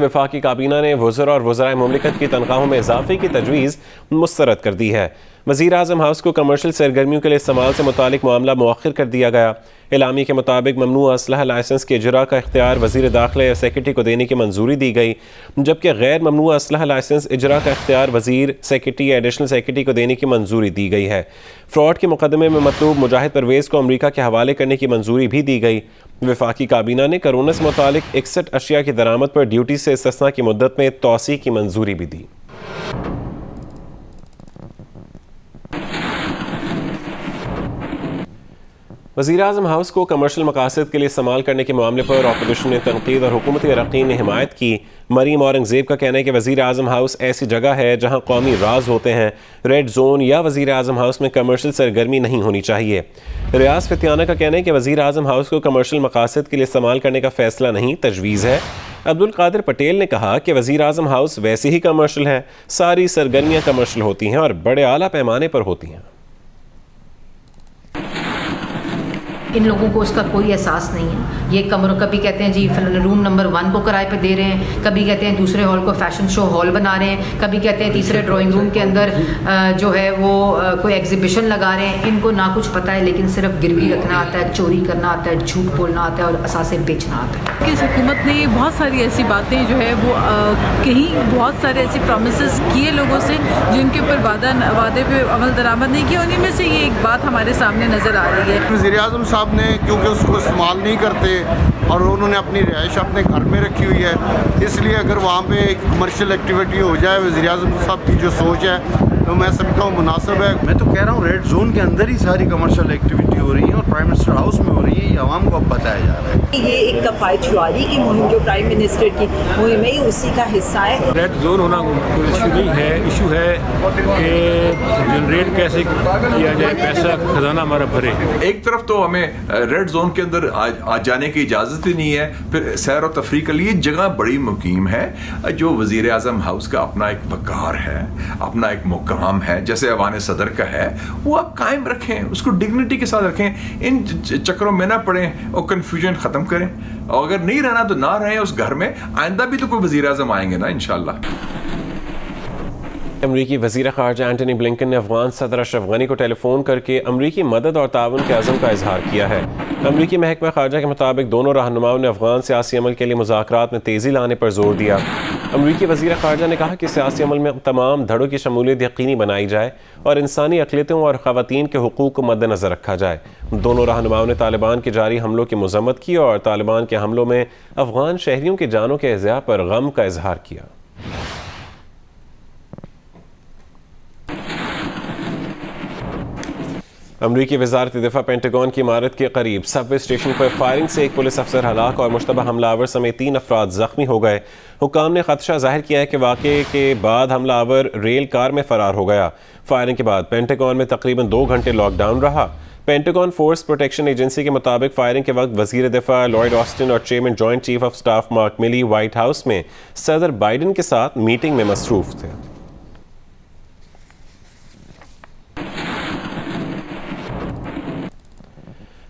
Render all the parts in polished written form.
वफाकी काबीना ने वज़रा और वज़राए मुमलिकत की तनख्वाहों में इजाफे की तजवीज़ मुस्तरद कर दी है। वज़ीर आज़म हाउस को कमर्शियल सरगर्मियों के लिए इस्तेमाल से मुतालिक मामला मुअख्खर कर दिया गया। एलामी के मुताबिक ममनू असलहा लाइसेंस के इजरा का इख्तियार वज़ीर दाखिला या सेक्रेटरी को देने की मंजूरी दी गई, जबकि गैर ममनू असलहा लाइसेंस इजरा का इख्तियार वज़ीर, सेक्रेटरी या एडिशनल सेक्रेटरी को देने की मंजूरी दी गई है। फ्रॉड के मुकदमे में मतलूब मुजाहिद परवेज़ को अमरीका के हवाले करने की मंजूरी भी दी गई। वफाकी काबीना ने कोरोना से मुतालिक 61 अशिया की दरामद पर ड्यूटी से इस्तिस्ना की मुद्दत में तौसी की मंजूरी भी दी। वज़ीर आज़म हाउस को कमर्शियल मकासद के लिए इस्तेमाल करने के मामले पर अपोजिशन ने तनकीद और हुकूमती अरकान ने हिमायत की। मरीम औरंगज़ेब का कहना है कि वज़ीर आज़म हाउस ऐसी जगह है जहाँ कौमी राज होते हैं। रेड जोन या वज़ीर आज़म हाउस में कमर्शियल सरगर्मी नहीं होनी चाहिए। रियाज फितियाना का कहना है कि वज़ीर आज़म हाउस को कमर्शियल मकासद के लिए इस्तेमाल करने का फैसला नहीं, तजवीज़ है। अब्दुल कादिर पटेल ने कहा कि वज़ीर आज़म हाउस वैसे ही कमर्शियल है, सारी सरगर्मियाँ कमर्शियल होती हैं और बड़े आला पैमाने पर होती हैं। इन लोगों को उसका कोई एहसास नहीं है। ये कमरों, कभी कहते हैं जी रूम नंबर 1 को किराए पे दे रहे हैं, कभी कहते हैं दूसरे हॉल को फैशन शो हॉल बना रहे हैं, कभी कहते हैं तीसरे ड्राइंग रूम के अंदर जो है वो कोई एग्जीबिशन लगा रहे हैं। इनको ना कुछ पता है, लेकिन सिर्फ गिरवी रखना आता है, चोरी करना आता है, झूठ बोलना आता है और असासे बेचना आता है। इस हुकूमत ने बहुत सारी ऐसी बातें जो है वो कहीं बहुत सारे ऐसे प्रोमिसेस किए लोगों से जिनके ऊपर वादे पे अमल दरामद नहीं किया। उन्हीं में से ये एक बात हमारे सामने नज़र आ रही है। वज़ीर आज़म साहब ने क्योंकि उसको इस्तेमाल नहीं करते और उन्होंने अपनी रिहाइश अपने घर में रखी हुई है, इसलिए अगर वहाँ पे एक कमर्शियल एक्टिविटी हो जाए, वज़ीर आज़म साहब की जो सोच है तो मैं समझता हूँ मुनासिब है। मैं तो कह रहा हूँ रेड जोन के अंदर ही सारी कमर्शियल एक्टिविटी हो रही है और प्राइम मिनिस्टर हाउस में हो रही है, ये आवाम को अब बताया जा रहा है। ये एक कफ़ायत शुआरी की मुहिम जो प्राइम मिनिस्टर की मुहिम है, उसी का हिस्सा है। रेड जोन होना कोई इशू नहीं है, इशू है कि जनरेट कैसे किया जाए, पैसा खजाना हमारा भरे। एक तरफ तो हमें रेड जोन के अंदर आ जाने की इजाज़त ही नहीं है, फिर सैर और तफरीक के लिए जगह बड़ी मुकीम है। जो वज़ीर आज़म हाउस का अपना एक वक़ार है, अपना एक मुकाम है, जैसे अवान सदर का है, वो आप कायम रखें, उसको डिग्निटी के साथ रखें, इन चक्करों में ना पड़ें और कन्फ्यूजन ख़त्म करें। और अगर नहीं रहना तो ना रहें उस घर में, आइंदा भी तो कोई वज़ीर आज़म आएंगे ना इंशाअल्लाह। अमरीकी वज़ीर ख़ारजा एंटनी ब्लिंकन ने अफगान सदर अशरफ गनी को टेलीफोन करके अमरीकी मदद और ताउन के अज़म का इजहार किया है। अमरीकी महकमा ख़ारजा के मुताबिक दोनों रहनुमाओं ने अफगान सियासी अमल के लिए मुज़ाकरात में तेज़ी लाने पर जोर दिया। अमरीकी वज़ीर ख़ारजा ने कहा कि सियासी अमल में तमाम धड़ों की शमूलियत यकीनी बनाई जाए और इंसानी अक़लियतों और ख़वातीन के हुकूक़ को मद्देनज़र रखा जाए। दोनों रहनुमाओं ने तालिबान के जारी हमलों की मज़म्मत की और तालिबान के हमलों में अफगान शहरियों की जानों के इज़्या पर गम का इजहार किया। अमरीकी वज़ारत दिफ़ा पेंटागन की इमारत के करीब सबवे स्टेशन पर फायरिंग से एक पुलिस अफसर हलाक और मुश्तबा हमलावर समेत 3 अफराद ज़ख्मी हो गए। हुक्काम ने खदशा जाहिर किया है कि वाक़े के बाद हमलावर रेल कार में फ़रार हो गया। फायरिंग के बाद पेंटागन में तकरीबन 2 घंटे लॉकडाउन रहा। पेंटागन फोर्स प्रोटेक्शन एजेंसी के मुताबिक फायरिंग के वक्त वज़ीर दिफ़ा लॉयड ऑस्टिन और chairman joint chief of staff mark milli white house में सदर बाइडन के साथ मीटिंग में मसरूफ़ थे।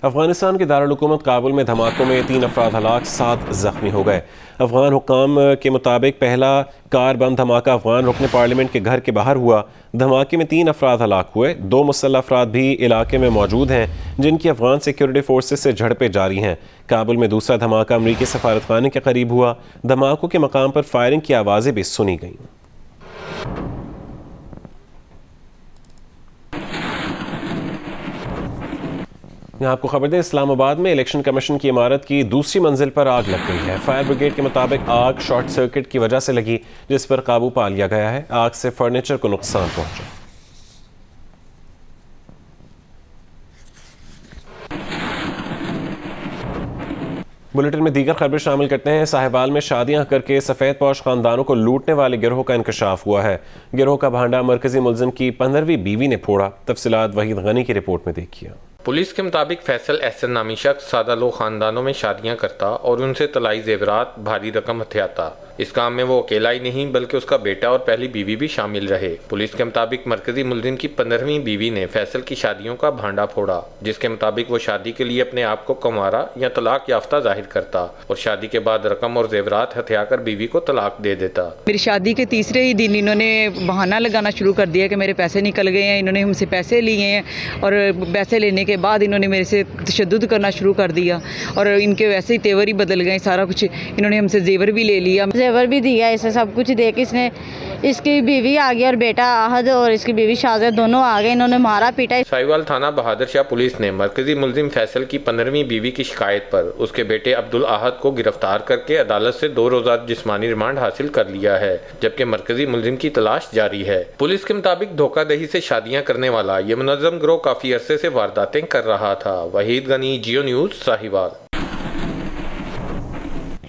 अफगानिस्तान के दारुल हुकूमत काबुल में धमाकों में 3 अफराद हलाक, 7 जख्मी हो गए। अफगान हुक्काम के मुताबिक पहला कार बम धमाका अफगान रुकने पार्लियामेंट के घर के बाहर हुआ। धमाके में 3 अफराद हलाक हुए। 2 मुसल्लह अफराद भी इलाके में मौजूद हैं जिनकी अफगान सिक्योरिटी फोर्सेज से झड़पें जारी हैं। काबुल में दूसरा धमाका अमरीकी सफारतखाने के करीब हुआ। धमाकों के मकाम पर फायरिंग की आवाज़ें भी सुनी गईं। आपको खबर दें, इस्लामाबाद में इलेक्शन कमीशन की इमारत की दूसरी मंजिल पर आग लग गई है। फायर ब्रिगेड के मुताबिक आग शॉर्ट सर्किट की वजह से लगी, जिस पर काबू पा लिया गया है। आग से फर्नीचर को नुकसान पहुंचा। बुलेटिन में दीगर खबरें शामिल करते हैं। साहिवाल में शादियां करके सफ़ेद पौश खानदानों को लूटने वाले गिरोह का इंकशाफ हुआ है। गिरोह का भांडा मरकजी मुलजिम की 15वीं बीवी ने फोड़ा। तफसीलात वहीद गनी की रिपोर्ट में देखिए। पुलिस के मुताबिक फैसल एहसन नामी शख्स सादा लोग खानदानों में शादियां करता और उनसे तलाई जेवरात भारी रकम हथियाता। इस काम में वो अकेला ही नहीं बल्कि उसका बेटा और पहली बीवी भी शामिल रहे। पुलिस के मुताबिक मरकजी मुलजिम की 15वीं बीवी ने फैसल की शादियों का भांडा फोड़ा, जिसके मुताबिक वो शादी के लिए अपने आप को कंवारा या तलाक याफ्ता जाहिर करता और शादी के बाद रकम और जेवरात हथियाकर बीवी को तलाक दे देता। मेरी शादी के तीसरे ही दिन इन्होंने बहाना लगाना शुरू कर दिया कि मेरे पैसे निकल गए हैं, इन्होंने हमसे पैसे लिए हैं और पैसे लेने के बाद इन्होंने मेरे से तशद्दुद करना शुरू कर दिया और इनके वैसे ही तेवर ही बदल गए। सारा कुछ इन्होंने हमसे जेवर भी ले लिया, जेवर भी दिया, इसे सब कुछ दे के इसने, इसकी बीवी आ गई और बेटा आहद और इसकी बीवी शाहज़द दोनों आ गए, इन्होंने मारा पीटा। साहिवाल थाना बहादुर शाह पुलिस ने मरकजी मुलजिम फैसल की 15वीं बीवी की शिकायत पर उसके बेटे अब्दुल आहद को गिरफ्तार करके अदालत से 2 रोज़ा जिस्मानी रिमांड हासिल कर लिया है, जबकि मरकजी मुलजिम की तलाश जारी है। पुलिस के मुताबिक धोखादही से शादियां करने वाला ये मुनज़्ज़म गिरोह काफी अरसे से वारदातें कर रहा था। वहीद गनी, जियो न्यूज़, साहिवाल।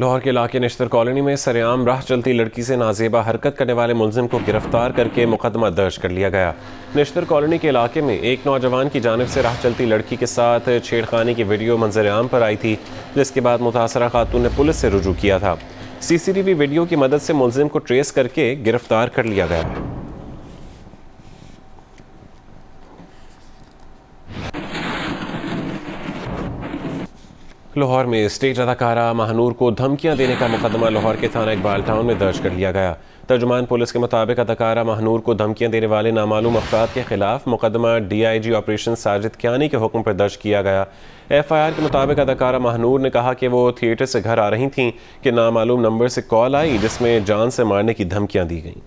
लाहौर के इलाके नश्तर कॉलोनी में सरेआम राह चलती लड़की से नाजेबा हरकत करने वाले मुलजिम को गिरफ्तार करके मुकदमा दर्ज कर लिया गया। नश्तर कॉलोनी के इलाके में एक नौजवान की जानिब से राह चलती लड़की के साथ छेड़खानी की वीडियो मंजर आम पर आई थी, जिसके बाद मुतासरा खातून ने पुलिस से रुजू किया था। CCTV वीडियो की मदद से मुलजिम को ट्रेस करके गिरफ्तार कर लिया गया है। लाहौर में स्टेज अदाकारा महानूर को धमकियां देने का मुकदमा लाहौर के थाना इकबाल टाउन में दर्ज कर लिया गया। तर्जुमान पुलिस के मुताबिक अदाकारा महानूर को धमकियां देने वाले नामालूम अफराद के खिलाफ मुकदमा DIG ऑपरेशन साजिद कियानी के हुक्म पर दर्ज किया गया। FIR के मुताबिक अदाकारा महानूर ने कहा कि वो थिएटर से घर आ रही थीं कि नामालूम नंबर से कॉल आई जिसमें जान से मारने की धमकियां दी गईं।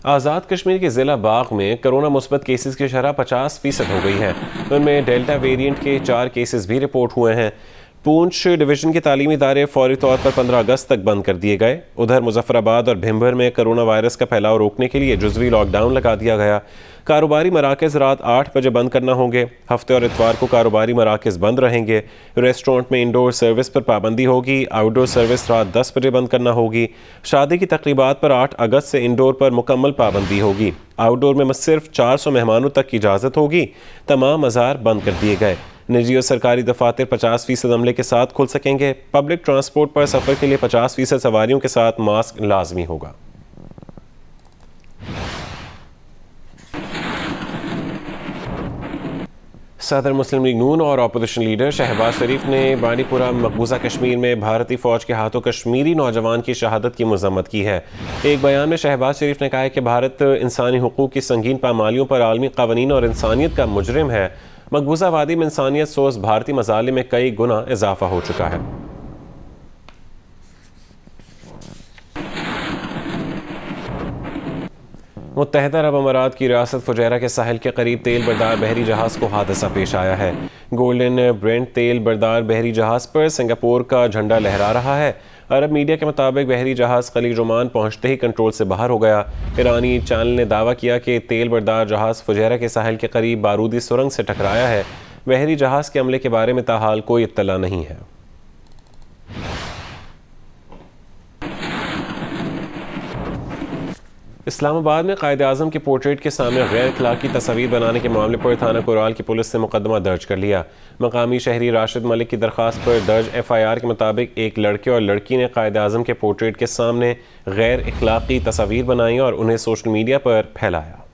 आज़ाद कश्मीर के ज़िला बाग में कोरोना मुस्बत केसेस की शरह 50% हो गई है। उनमें डेल्टा वेरिएंट के 4 केसेस भी रिपोर्ट हुए हैं। पूंछ डिवीज़न के तालीमी इदारे फौरी तौर पर 15 अगस्त तक बंद कर दिए गए। उधर मुजफ्फराबाद और भिम्बर में कोरोना वायरस का फैलाव रोकने के लिए जुज़वी लॉकडाउन लगा दिया गया। कारोबारी मराकज़ रात 8 बजे बंद करना होंगे। हफ्ते और इतवार को कारोबारी मराकज़ बंद रहेंगे। रेस्टोरेंट में इंडोर सर्विस पर पाबंदी होगी। आउटडोर सर्विस रात 10 बजे बंद करना होगी। शादी की तकरीबात पर 8 अगस्त से इंडोर पर मुकम्मल पाबंदी होगी। आउटडोर में सिर्फ 400 मेहमानों तक की इजाज़त होगी। तमाम मज़ार बंद कर दिए गए। निजी और सरकारी दफातर 50% अमले के साथ खुल सकेंगे। पब्लिक ट्रांसपोर्ट पर सफ़र के लिए 50% सवारियों के साथ मास्क लाजमी होगा। सदर मुस्लिम लीग नून और अपोजिशन लीडर शहबाज शरीफ ने बानीपुरा मकबूजा कश्मीर में भारतीय फ़ौज के हाथों कश्मीरी नौजवान की शहादत की मज़म्मत की है। एक बयान में शहबाज शरीफ ने कहा है कि भारत इंसानी हुकूक की संगीन पामालियों पर आलमी क़वानीन और इंसानियत का मुजरिम है। मकबूजा वादी में इंसानियत सोज भारतीय मज़ालिम में कई गुना इजाफा हो चुका है। मुत्तहिदा अरब अमारात की रियासत फुजैरा के साहिल के करीब तेल बरदार बहरी जहाज़ को हादसा पेश आया है। गोल्डन ब्रेंट तेल बरदार बहरी जहाज़ पर सिंगापुर का झंडा लहरा रहा है। अरब मीडिया के मुताबिक बहरी जहाज़ खलीज ओमान पहुंचते ही कंट्रोल से बाहर हो गया। ईरानी चैनल ने दावा किया कि तेल बरदार जहाज़ फुजैरा के साहिल के करीब बारूदी सुरंग से टकराया है। बहरी जहाज़ के हमले के बारे में ताहाल कोई इत्तला नहीं है। इस्लामाबाद में कायद आज़म के पोर्ट्रेट के सामने गैर अखलाकी तस्वीर बनाने के मामले पर थाना कोराल की पुलिस ने मुकदमा दर्ज कर लिया। मकामी शहरी राशिद मलिक की दरख्वास्त पर दर्ज FIR के मुताबिक एक लड़के और लड़की ने कायद आज़म के पोर्ट्रेट के सामने गैर अखलाकी तस्वीर बनाई और उन्हें सोशल मीडिया पर फैलाया।